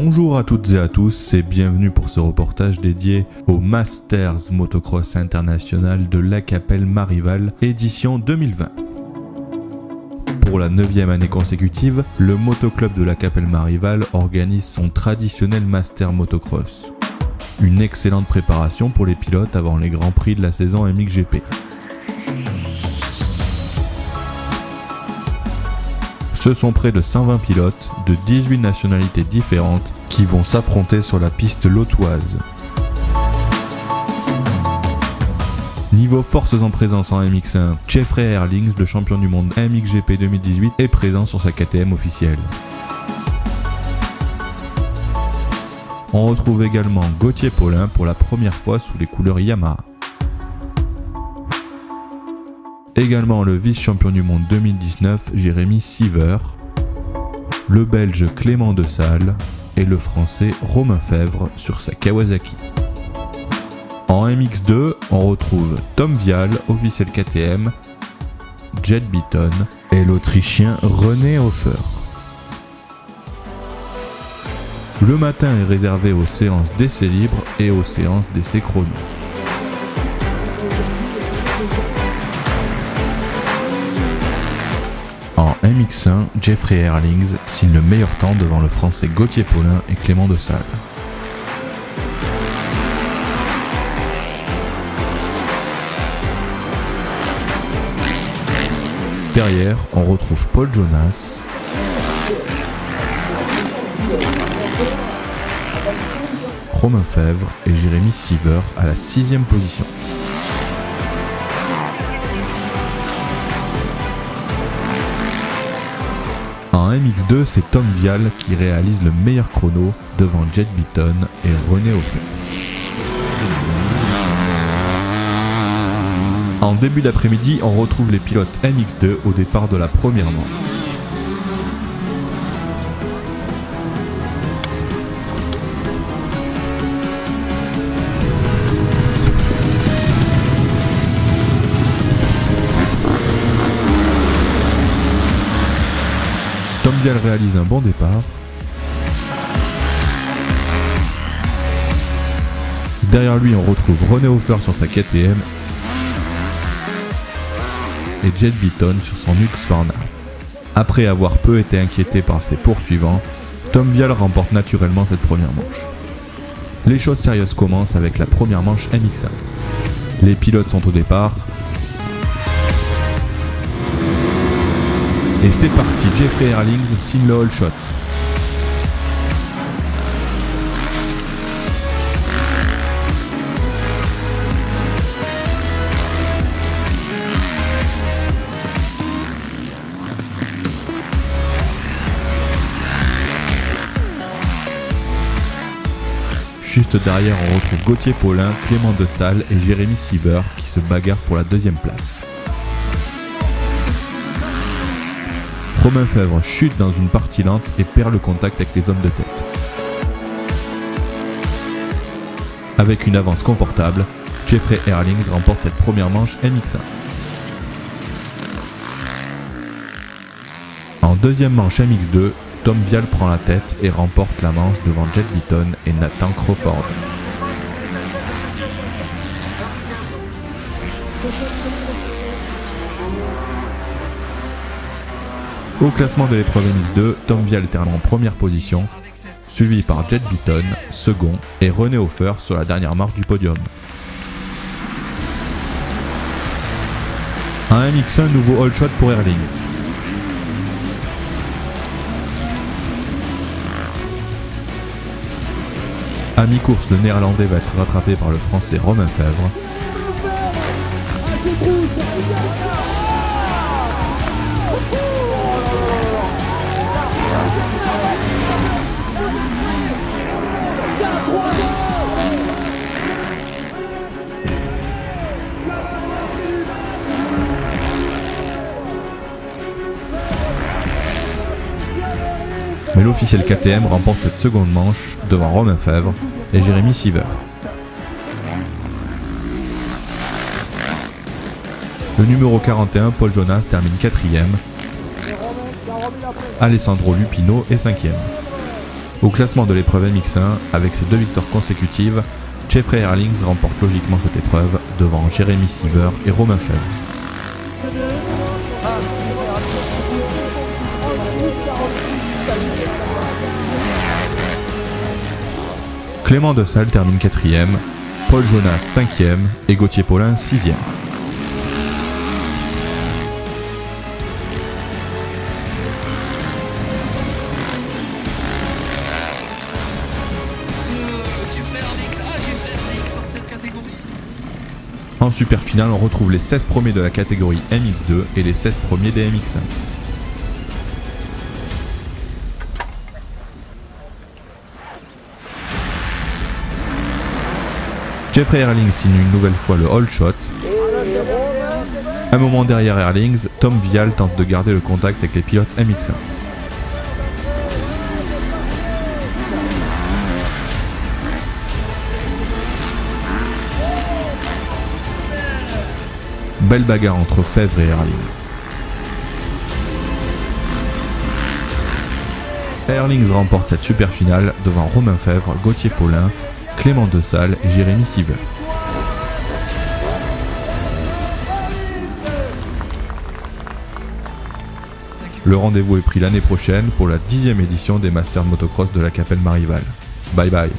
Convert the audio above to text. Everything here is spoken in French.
Bonjour à toutes et à tous et bienvenue pour ce reportage dédié au Masters Motocross International de La Capelle-Marival édition 2020. Pour la 9e année consécutive, le motoclub de La Capelle-Marival organise son traditionnel Master Motocross. Une excellente préparation pour les pilotes avant les grands prix de la saison MXGP. Ce sont près de 120 pilotes de 18 nationalités différentes qui vont s'affronter sur la piste lotoise. Niveau forces en présence en MX1, Jeffrey Herlings, le champion du monde MXGP 2018, est présent sur sa KTM officielle. On retrouve également Gauthier Paulin pour la première fois sous les couleurs Yamaha. Également le vice-champion du monde 2019, Jérémy Siever, le belge Clément Desalle et le français Romain Fèvre sur sa Kawasaki. En MX2, on retrouve Tom Vial, officiel KTM, Jet Beaton et l'Autrichien René Hofer. Le matin est réservé aux séances d'essais libres et aux séances d'essais chrono. En MX1, Jeffrey Herlings signe le meilleur temps devant le français Gauthier Paulin et Clément Desalle. Derrière, on retrouve Paul Jonas, Romain Fèvre et Jérémy Siever à la 6e position. En MX2, c'est Tom Vial qui réalise le meilleur chrono devant Jet Beaton et René Hofer. En début d'après-midi, on retrouve les pilotes MX2 au départ de la première manche. Tom Vial réalise un bon départ. Derrière lui, on retrouve René Hofer sur sa KTM et Jet Beaton sur son Husqvarna. Après avoir peu été inquiété par ses poursuivants, Tom Vial remporte naturellement cette première manche. Les choses sérieuses commencent avec la première manche MX1. Les pilotes sont au départ. Et c'est parti, Jeffrey Herlings signe le all shot. Juste derrière, on retrouve Gauthier Paulin, Clément Desalle et Jérémy Siever qui se bagarrent pour la 2e place. Romain Fèvre chute dans une partie lente et perd le contact avec les hommes de tête. Avec une avance confortable, Jeffrey Herlings remporte cette première manche MX1. En deuxième manche MX2, Tom Vial prend la tête et remporte la manche devant Jet Beaton et Nathan Crawford. Au classement de l'épreuve MX2, Tom Vial termine en première position, suivi par Jet Beaton, second, et René Hofer sur la dernière marche du podium. Un MX1 nouveau all shot pour Herlings. À mi-course, le néerlandais va être rattrapé par le français Romain Fèvre. Mais l'officiel KTM remporte cette seconde manche devant Romain Fèvre et Jérémy Siever. Le numéro 41, Paul Jonas, termine 4ème. Alessandro Lupino est 5ème. Au classement de l'épreuve MX1, avec ses 2 victoires consécutives, Jeffrey Herlings remporte logiquement cette épreuve devant Jeremy Seever et Romain Fèvre. Clément Dessal termine 4e, Paul Jonas 5e et Gauthier Paulin 6e. En super finale, on retrouve les 16 premiers de la catégorie MX2 et les 16 premiers des MX1. Jeffrey Herlings signe une nouvelle fois le All Shot. Un moment derrière Herlings, Tom Vial tente de garder le contact avec les pilotes MX1. Belle bagarre entre Fèvre et Herlings. Herlings remporte cette super finale devant Romain Fèvre, Gauthier Paulin, Clément Dessal et Jérémy Seever. Le rendez-vous est pris l'année prochaine pour la 10e édition des Masters Motocross de la Capelle Marival. Bye bye.